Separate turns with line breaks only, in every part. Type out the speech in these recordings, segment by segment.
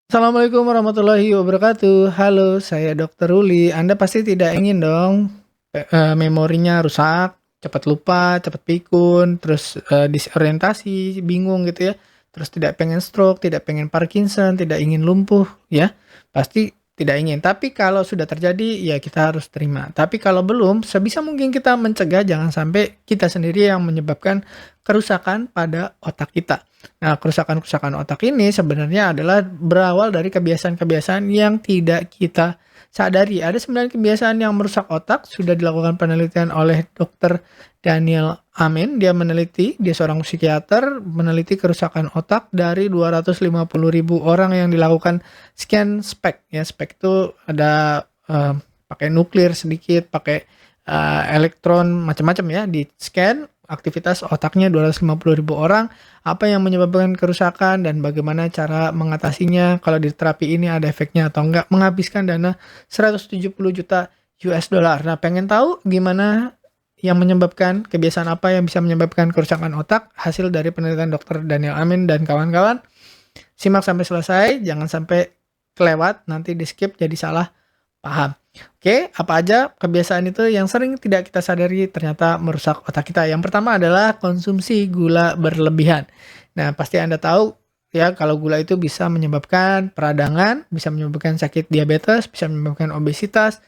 Assalamualaikum warahmatullahi wabarakatuh. Halo, saya Dokter Ruli. Anda pasti tidak ingin dong memorinya rusak, cepat lupa, cepat pikun, terus disorientasi, bingung gitu ya. Terus tidak pengen stroke, tidak pengen Parkinson, tidak ingin lumpuh ya. Pasti tidak ingin. Tapi kalau sudah terjadi ya kita harus terima. Tapi kalau belum, sebisa mungkin kita mencegah jangan sampai kita sendiri yang menyebabkan kerusakan pada otak kita. Nah, kerusakan-kerusakan otak ini sebenarnya adalah berawal dari kebiasaan-kebiasaan yang tidak kita sadari. Ada 9 kebiasaan yang merusak otak, sudah dilakukan penelitian oleh Dr. Daniel Amen. Dia meneliti, dia seorang psikiater, meneliti kerusakan otak dari 250.000 orang yang dilakukan scan SPEC. Ya, SPEC itu ada pakai nuklir sedikit, pakai elektron macam-macam ya, di scan aktivitas otaknya 250.000 orang, apa yang menyebabkan kerusakan dan bagaimana cara mengatasinya, kalau di terapi ini ada efeknya atau enggak, menghabiskan dana 170 juta US dollar. Nah, pengen tahu gimana yang menyebabkan kebiasaan apa yang bisa menyebabkan kerusakan otak? Hasil dari penelitian Dr. Daniel Amin dan kawan-kawan. Simak sampai selesai, jangan sampai kelewat, nanti di skip jadi salah paham. Oke, apa aja kebiasaan itu yang sering tidak kita sadari ternyata merusak otak kita? Yang pertama adalah konsumsi gula berlebihan. Nah, pasti Anda tahu ya kalau gula itu bisa menyebabkan peradangan, bisa menyebabkan sakit diabetes, bisa menyebabkan obesitas.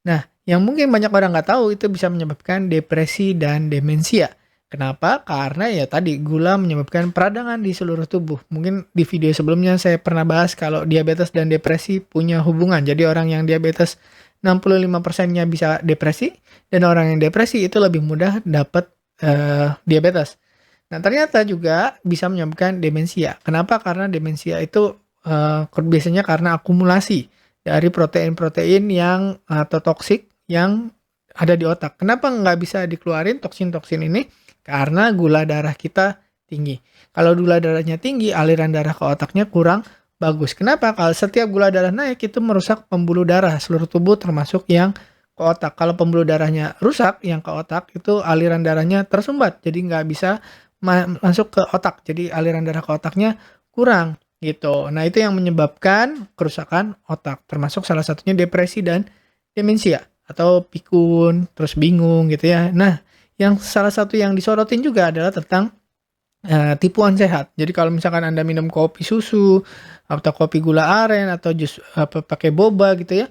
Nah, yang mungkin banyak orang nggak tahu itu bisa menyebabkan depresi dan demensia. Kenapa? Karena ya tadi gula menyebabkan peradangan di seluruh tubuh. Mungkin di video sebelumnya saya pernah bahas kalau diabetes dan depresi punya hubungan. Jadi orang yang diabetes 65%-nya bisa depresi dan orang yang depresi itu lebih mudah dapat diabetes. Nah, ternyata juga bisa menyebabkan demensia. Kenapa? Karena demensia itu biasanya karena akumulasi dari protein-protein yang atau toksik yang ada di otak. Kenapa nggak bisa dikeluarin toksin-toksin ini? Karena gula darah kita tinggi. Kalau gula darahnya tinggi, aliran darah ke otaknya kurang bagus. Kenapa? Kalau setiap gula darah naik itu merusak pembuluh darah seluruh tubuh termasuk yang ke otak. Kalau pembuluh darahnya rusak yang ke otak itu aliran darahnya tersumbat. Jadi nggak bisa masuk ke otak. Jadi aliran darah ke otaknya kurang gitu. Nah, itu yang menyebabkan kerusakan otak. Termasuk salah satunya depresi dan demensia atau pikun, terus bingung gitu ya. Nah, yang salah satu yang disorotin juga adalah tentang tipuan sehat. Jadi kalau misalkan Anda minum kopi susu atau kopi gula aren atau jus pakai boba gitu ya,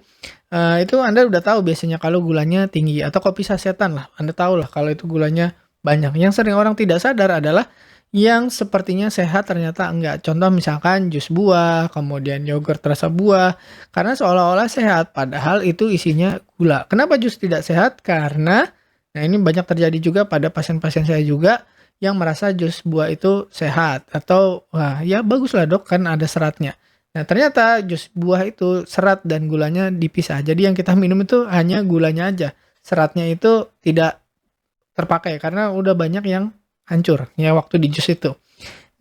itu Anda udah tahu biasanya kalau gulanya tinggi atau kopi sasetan lah, Anda tahu lah kalau itu gulanya banyak. Yang sering orang tidak sadar adalah yang sepertinya sehat ternyata enggak. Contoh misalkan jus buah, kemudian yogurt rasa buah, karena seolah-olah sehat padahal itu isinya gula. Kenapa jus tidak sehat? Karena nah ini banyak terjadi juga pada pasien-pasien saya juga yang merasa jus buah itu sehat atau wah ya baguslah dok kan ada seratnya. Nah ternyata jus buah itu serat dan gulanya dipisah. Jadi yang kita minum itu hanya gulanya aja. Seratnya itu tidak terpakai karena udah banyak yang hancur ya waktu di jus itu.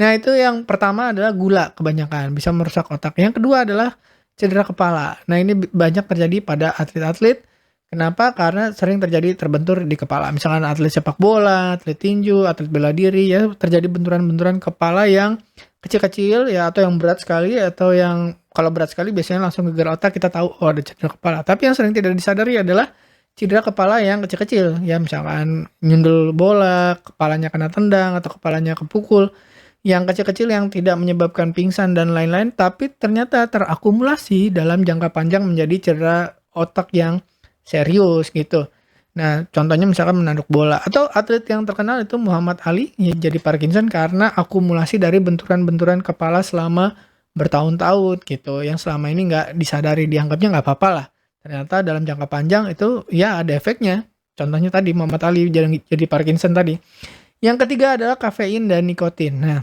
Nah itu yang pertama adalah gula kebanyakan bisa merusak otak. Yang kedua adalah cedera kepala. Nah ini banyak terjadi pada atlet-atlet. Kenapa? Karena sering terjadi terbentur di kepala. Misalkan atlet sepak bola, atlet tinju, atlet bela diri ya terjadi benturan-benturan kepala yang kecil-kecil ya atau yang berat sekali atau yang kalau berat sekali biasanya langsung gegar otak kita tahu oh ada cedera kepala. Tapi yang sering tidak disadari adalah cedera kepala yang kecil-kecil ya misalkan nyundul bola, kepalanya kena tendang atau kepalanya kepukul. Yang kecil-kecil yang tidak menyebabkan pingsan dan lain-lain tapi ternyata terakumulasi dalam jangka panjang menjadi cedera otak yang serius gitu. Nah, contohnya misalkan menanduk bola atau atlet yang terkenal itu Muhammad Ali ya jadi Parkinson karena akumulasi dari benturan-benturan kepala selama bertahun-tahun gitu, yang selama ini nggak disadari, dianggapnya nggak apa-apa lah. Ternyata dalam jangka panjang itu ya ada efeknya. Contohnya tadi Muhammad Ali jadi Parkinson tadi. Yang ketiga adalah kafein dan nikotin. Nah,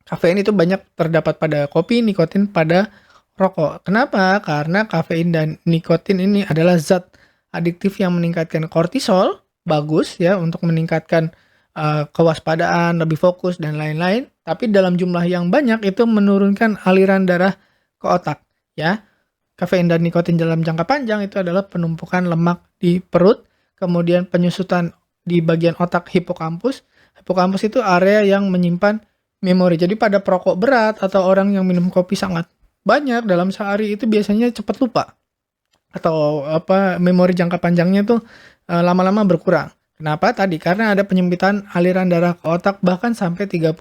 kafein itu banyak terdapat pada kopi, nikotin pada rokok. Kenapa? Karena kafein dan nikotin ini adalah zat adiktif yang meningkatkan kortisol, bagus ya untuk meningkatkan kewaspadaan, lebih fokus dan lain-lain. Tapi dalam jumlah yang banyak itu menurunkan aliran darah ke otak ya. Kafein dan nikotin dalam jangka panjang itu adalah penumpukan lemak di perut, kemudian penyusutan di bagian otak hipokampus. Hipokampus itu area yang menyimpan memori. Jadi pada perokok berat atau orang yang minum kopi sangat banyak dalam sehari itu biasanya cepat lupa atau memori jangka panjangnya tuh lama-lama berkurang. Kenapa? Tadi karena ada penyempitan aliran darah ke otak bahkan sampai 30%.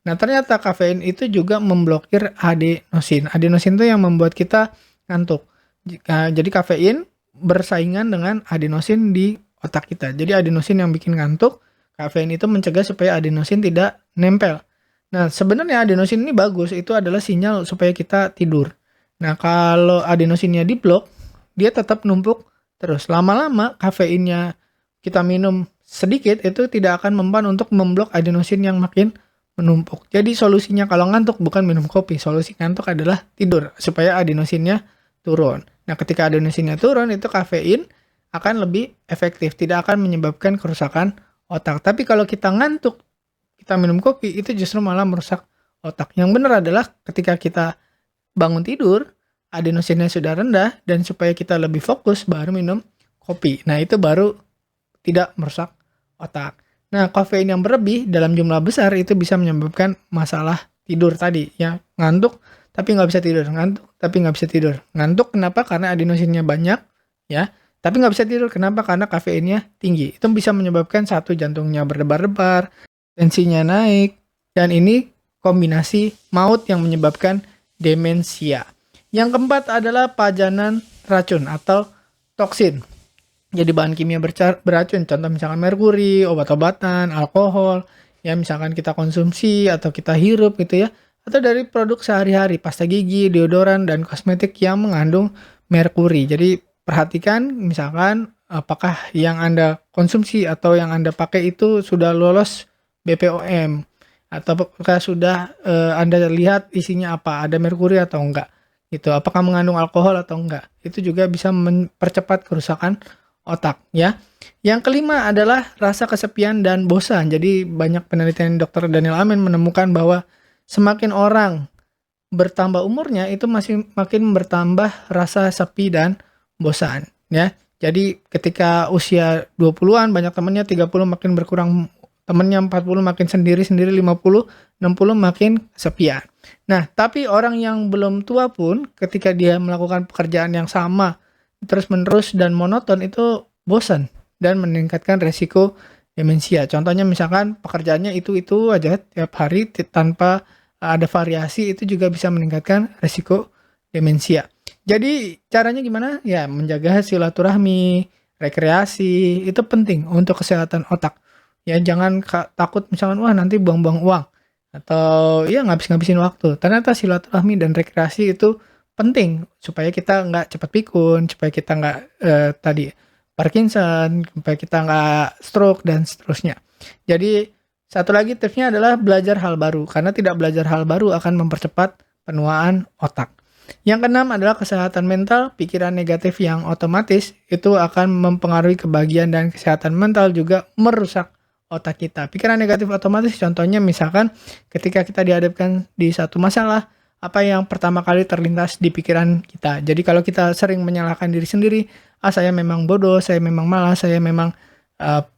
Nah, ternyata kafein itu juga memblokir adenosin. Adenosin itu yang membuat kita ngantuk. Jadi kafein bersaingan dengan adenosin di otak kita. Jadi adenosin yang bikin ngantuk, kafein itu mencegah supaya adenosin tidak nempel. Nah, sebenarnya adenosin ini bagus, itu adalah sinyal supaya kita tidur. Nah, kalau adenosinnya diblok, dia tetap numpuk terus. Lama-lama kafeinnya kita minum sedikit, itu tidak akan mempan untuk memblok adenosin yang makin menumpuk. Jadi solusinya kalau ngantuk bukan minum kopi, solusi ngantuk adalah tidur supaya adenosinnya turun. Nah, ketika adenosinnya turun, itu kafein akan lebih efektif, tidak akan menyebabkan kerusakan otak. Tapi kalau kita ngantuk, kita minum kopi, itu justru malah merusak otak. Yang benar adalah ketika kita bangun tidur, adenosinnya sudah rendah, dan supaya kita lebih fokus, baru minum kopi. Nah, itu baru tidak merusak otak. Nah, kafein yang berlebih dalam jumlah besar itu bisa menyebabkan masalah tidur tadi. Ya, ngantuk tapi nggak bisa tidur. Ngantuk tapi nggak bisa tidur. Ngantuk kenapa? Karena adenosinnya banyak, ya. Tapi nggak bisa tidur. Kenapa? Karena kafeinnya tinggi. Itu bisa menyebabkan satu jantungnya berdebar-debar, tensinya naik, dan ini kombinasi maut yang menyebabkan demensia. Yang keempat adalah pajanan racun atau toksin. Jadi bahan kimia beracun, contoh misalkan merkuri, obat-obatan, alkohol, ya misalkan kita konsumsi atau kita hirup gitu ya, atau dari produk sehari-hari, pasta gigi, deodoran, dan kosmetik yang mengandung merkuri. Jadi perhatikan misalkan apakah yang Anda konsumsi atau yang Anda pakai itu sudah lolos BPOM, atau apakah sudah Anda lihat isinya apa, ada merkuri atau enggak, gitu. Apakah mengandung alkohol atau enggak. Itu juga bisa mempercepat kerusakan otak, ya. Yang kelima adalah rasa kesepian dan bosan. Jadi banyak penelitian Dr. Daniel Amen menemukan bahwa semakin orang bertambah umurnya itu masih makin bertambah rasa sepi dan bosan, ya. Jadi ketika usia 20-an banyak temannya, 30 makin berkurang temannya, 40 makin sendiri-sendiri, 50, 60 makin kesepian. Nah, tapi orang yang belum tua pun ketika dia melakukan pekerjaan yang sama terus-menerus dan monoton itu bosan dan meningkatkan resiko demensia. Contohnya misalkan pekerjaannya itu aja tiap hari tanpa ada variasi, itu juga bisa meningkatkan resiko demensia. Jadi caranya gimana? Ya menjaga silaturahmi, rekreasi, itu penting untuk kesehatan otak. Ya jangan takut misalkan wah nanti buang-buang uang atau ya ngabis-ngabisin waktu. Ternyata silaturahmi dan rekreasi itu penting supaya kita nggak cepat pikun, supaya kita nggak tadi Parkinson, supaya kita nggak stroke dan seterusnya. Jadi satu lagi tipsnya adalah belajar hal baru, karena tidak belajar hal baru akan mempercepat penuaan otak. Yang keenam adalah kesehatan mental. Pikiran negatif yang otomatis itu akan mempengaruhi kebahagiaan dan kesehatan mental, juga merusak otak kita. Pikiran negatif otomatis contohnya misalkan ketika kita dihadapkan di satu masalah, apa yang pertama kali terlintas di pikiran kita. Jadi kalau kita sering menyalahkan diri sendiri, saya memang bodoh, saya memang malas, saya memang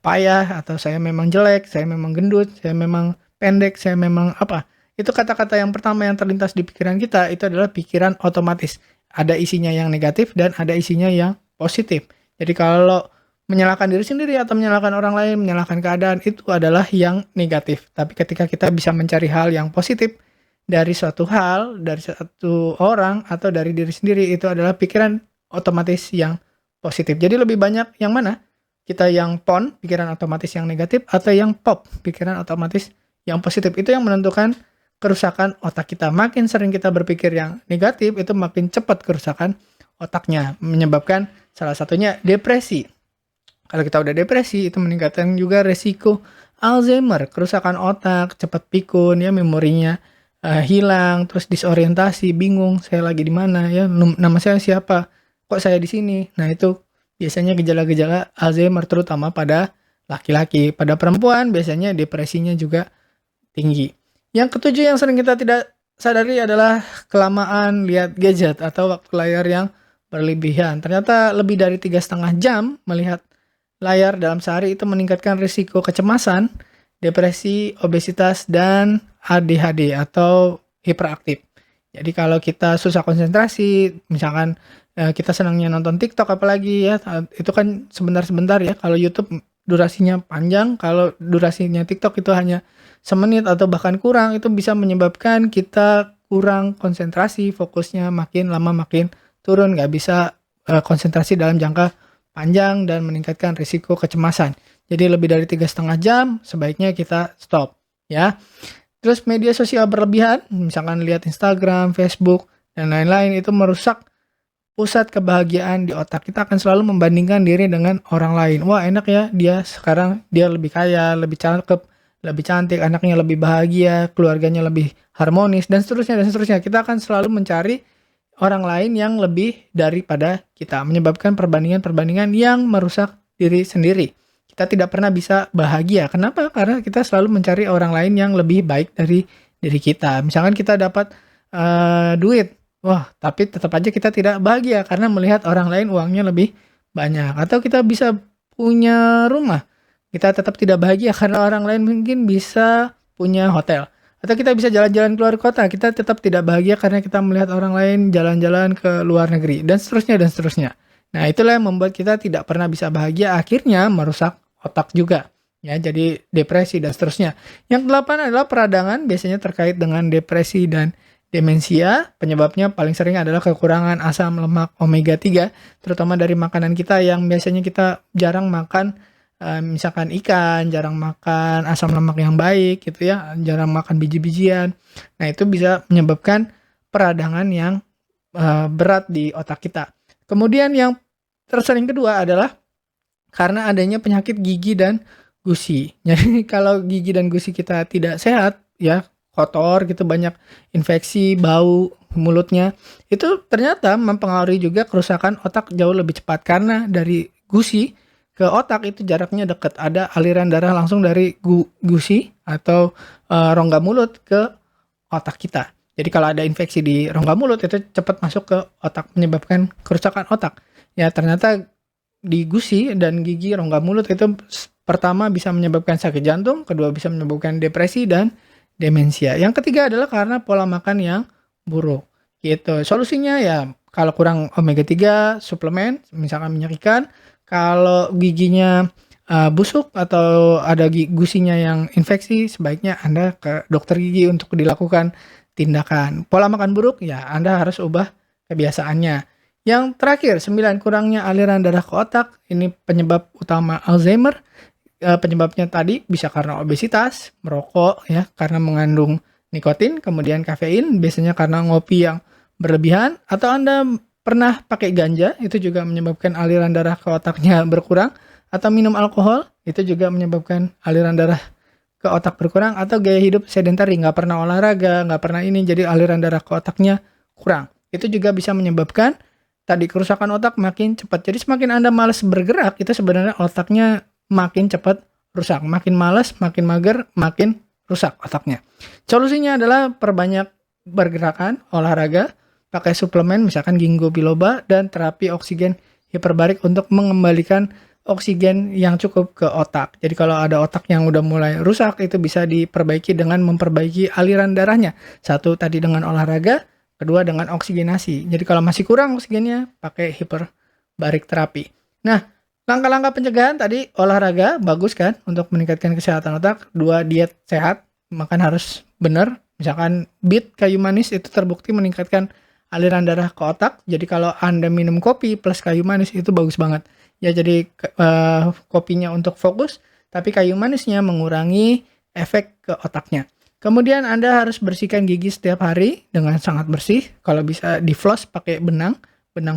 payah, atau saya memang jelek, saya memang gendut, saya memang pendek, saya memang apa. Itu kata-kata yang pertama yang terlintas di pikiran kita, itu adalah pikiran otomatis. Ada isinya yang negatif dan ada isinya yang positif. Jadi kalau menyalahkan diri sendiri atau menyalahkan orang lain, menyalahkan keadaan, itu adalah yang negatif. Tapi ketika kita bisa mencari hal yang positif dari suatu hal, dari satu orang, atau dari diri sendiri, itu adalah pikiran otomatis yang positif. Jadi lebih banyak yang mana? Kita yang PON, pikiran otomatis yang negatif, atau yang POP, pikiran otomatis yang positif. Itu yang menentukan kerusakan otak kita. Makin sering kita berpikir yang negatif, itu makin cepat kerusakan otaknya, menyebabkan salah satunya depresi. Kalau kita udah depresi, itu meningkatkan juga resiko Alzheimer, kerusakan otak, cepat pikun, ya memorinya hilang, terus disorientasi, bingung, saya lagi di mana, ya nama saya siapa, kok saya di sini. Nah itu biasanya gejala-gejala Alzheimer, terutama pada laki-laki. Pada perempuan biasanya depresinya juga tinggi. Yang ketujuh yang sering kita tidak sadari adalah kelamaan lihat gadget atau waktu layar yang berlebihan. Ternyata lebih dari 3,5 jam melihat layar dalam sehari itu meningkatkan risiko kecemasan, depresi, obesitas, dan ADHD atau hiperaktif. Jadi kalau kita susah konsentrasi, misalkan kita senangnya nonton TikTok apalagi ya, itu kan sebentar-sebentar ya. Kalau YouTube durasinya panjang, kalau durasinya TikTok itu hanya semenit atau bahkan kurang, itu bisa menyebabkan kita kurang konsentrasi, fokusnya makin lama makin turun, nggak bisa konsentrasi dalam jangka panjang dan meningkatkan risiko kecemasan. Jadi lebih dari 3,5 jam sebaiknya kita stop ya. Terus media sosial berlebihan, misalkan lihat Instagram, Facebook, dan lain-lain itu merusak pusat kebahagiaan di otak. Kita akan selalu membandingkan diri dengan orang lain. Wah, enak ya, dia sekarang dia lebih kaya, lebih cakep, lebih cantik, anaknya lebih bahagia, keluarganya lebih harmonis, dan seterusnya dan seterusnya. Kita akan selalu mencari orang lain yang lebih daripada kita, menyebabkan perbandingan-perbandingan yang merusak diri sendiri. Kita tidak pernah bisa bahagia. Kenapa? Karena kita selalu mencari orang lain yang lebih baik dari diri kita. Misalkan kita dapat duit, wah, tapi tetap aja kita tidak bahagia karena melihat orang lain uangnya lebih banyak. Atau kita bisa punya rumah, kita tetap tidak bahagia karena orang lain mungkin bisa punya hotel. Atau kita bisa jalan-jalan keluar kota, kita tetap tidak bahagia karena kita melihat orang lain jalan-jalan ke luar negeri, dan seterusnya dan seterusnya. Nah, itulah yang membuat kita tidak pernah bisa bahagia, akhirnya merusak otak juga. Ya, jadi depresi dan seterusnya. Yang ke-8 adalah peradangan, biasanya terkait dengan depresi dan demensia. Penyebabnya paling sering adalah kekurangan asam lemak omega 3, terutama dari makanan kita yang biasanya kita jarang makan. Misalkan ikan, jarang makan asam lemak yang baik gitu ya, jarang makan biji-bijian. Nah, itu bisa menyebabkan peradangan yang berat di otak kita. Kemudian yang tersering kedua adalah karena adanya penyakit gigi dan gusi. Jadi kalau gigi dan gusi kita tidak sehat ya, kotor gitu, banyak infeksi, bau mulutnya, itu ternyata mempengaruhi juga kerusakan otak jauh lebih cepat karena dari gusi ke otak itu jaraknya dekat, ada aliran darah langsung dari gusi atau rongga mulut ke otak kita. Jadi kalau ada infeksi di rongga mulut itu cepat masuk ke otak, menyebabkan kerusakan otak. Ya, ternyata di gusi dan gigi rongga mulut itu pertama bisa menyebabkan sakit jantung, kedua bisa menyebabkan depresi dan demensia. Yang ketiga adalah karena pola makan yang buruk. Gitu. Solusinya ya kalau kurang omega 3 suplemen, misalkan minyak ikan. Kalau giginya busuk atau ada gusinya yang infeksi, sebaiknya Anda ke dokter gigi untuk dilakukan tindakan. Pola makan buruk, ya Anda harus ubah kebiasaannya. Yang terakhir, 9, kurangnya aliran darah ke otak. Ini penyebab utama Alzheimer. Penyebabnya tadi bisa karena obesitas, merokok ya karena mengandung nikotin, kemudian kafein, biasanya karena ngopi yang berlebihan, atau Anda pernah pakai ganja, itu juga menyebabkan aliran darah ke otaknya berkurang, atau minum alkohol, itu juga menyebabkan aliran darah ke otak berkurang, atau gaya hidup sedentary, nggak pernah olahraga, nggak pernah ini, jadi aliran darah ke otaknya kurang. Itu juga bisa menyebabkan tadi kerusakan otak makin cepat. Jadi semakin Anda malas bergerak, itu sebenarnya otaknya makin cepat rusak. Makin malas, makin mager, makin rusak otaknya. Solusinya adalah perbanyak bergerakan, olahraga, pakai suplemen misalkan ginkgo biloba, dan terapi oksigen hiperbarik untuk mengembalikan oksigen yang cukup ke otak. Jadi kalau ada otak yang udah mulai rusak, itu bisa diperbaiki dengan memperbaiki aliran darahnya. Satu tadi dengan olahraga, kedua dengan oksigenasi. Jadi kalau masih kurang oksigennya, pakai hiperbarik terapi. Nah, langkah-langkah pencegahan tadi, olahraga bagus kan untuk meningkatkan kesehatan otak. 2, diet sehat, makan harus benar. Misalkan beet kayu manis itu terbukti meningkatkan aliran darah ke otak. Jadi kalau Anda minum kopi plus kayu manis itu bagus banget. Ya, jadi kopinya untuk fokus, tapi kayu manisnya mengurangi efek ke otaknya. Kemudian Anda harus bersihkan gigi setiap hari dengan sangat bersih. Kalau bisa di floss pakai benang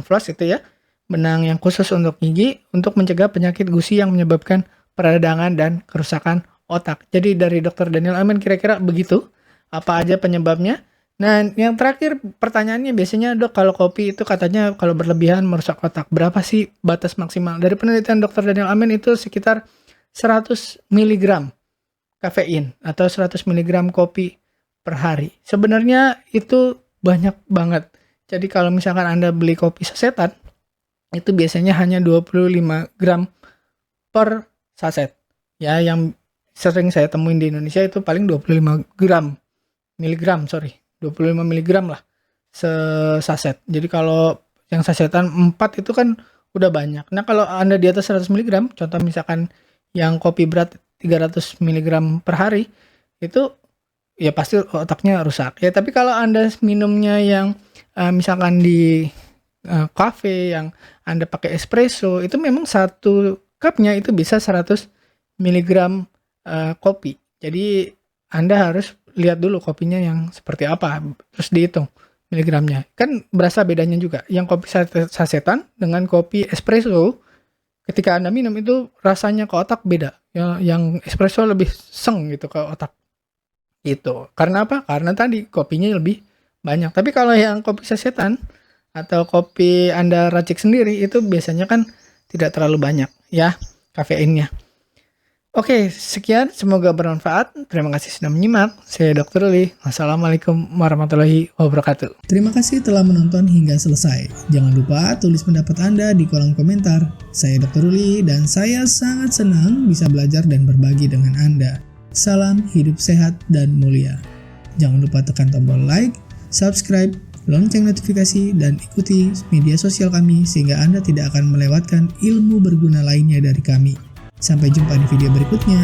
floss itu ya. Benang yang khusus untuk gigi untuk mencegah penyakit gusi yang menyebabkan peradangan dan kerusakan otak. Jadi dari Dr. Daniel Amen kira-kira begitu. Apa aja penyebabnya? Nah, yang terakhir pertanyaannya biasanya, Dok, kalau kopi itu katanya kalau berlebihan merusak otak. Berapa sih batas maksimal? Dari penelitian Dr. Daniel Amen itu sekitar 100 mg kafein atau 100 mg kopi per hari. Sebenarnya itu banyak banget. Jadi kalau misalkan Anda beli kopi sasetan, itu biasanya hanya 25 gram per saset. Ya, yang sering saya temuin di Indonesia itu paling 25 miligram, 25 miligram lah. sesaset. Jadi kalau yang sasetan 4 itu kan udah banyak. Nah, kalau Anda di atas 100 mg, contoh misalkan yang kopi berat 300 mg per hari, itu ya pasti otaknya rusak. Ya, tapi kalau Anda minumnya yang misalkan di kafe yang Anda pakai espresso, itu memang satu cupnya itu bisa 100 mg kopi. Jadi Anda harus lihat dulu kopinya yang seperti apa, terus dihitung miligramnya. Kan berasa bedanya juga. Yang kopi sasetan dengan kopi espresso, ketika Anda minum itu rasanya ke otak beda. Yang espresso lebih seng gitu ke otak. Gitu. Karena apa? Karena tadi kopinya lebih banyak. Tapi kalau yang kopi sasetan atau kopi Anda racik sendiri itu biasanya kan tidak terlalu banyak ya kafeinnya. Oke, sekian. Semoga bermanfaat. Terima kasih sudah menyimak. Saya Dr. Ruli. Wassalamualaikum warahmatullahi wabarakatuh.
Terima kasih telah menonton hingga selesai. Jangan lupa tulis pendapat Anda di kolom komentar. Saya Dr. Ruli dan saya sangat senang bisa belajar dan berbagi dengan Anda. Salam hidup sehat dan mulia. Jangan lupa tekan tombol like, subscribe, lonceng notifikasi, dan ikuti media sosial kami sehingga Anda tidak akan melewatkan ilmu berguna lainnya dari kami. Sampai jumpa di video berikutnya.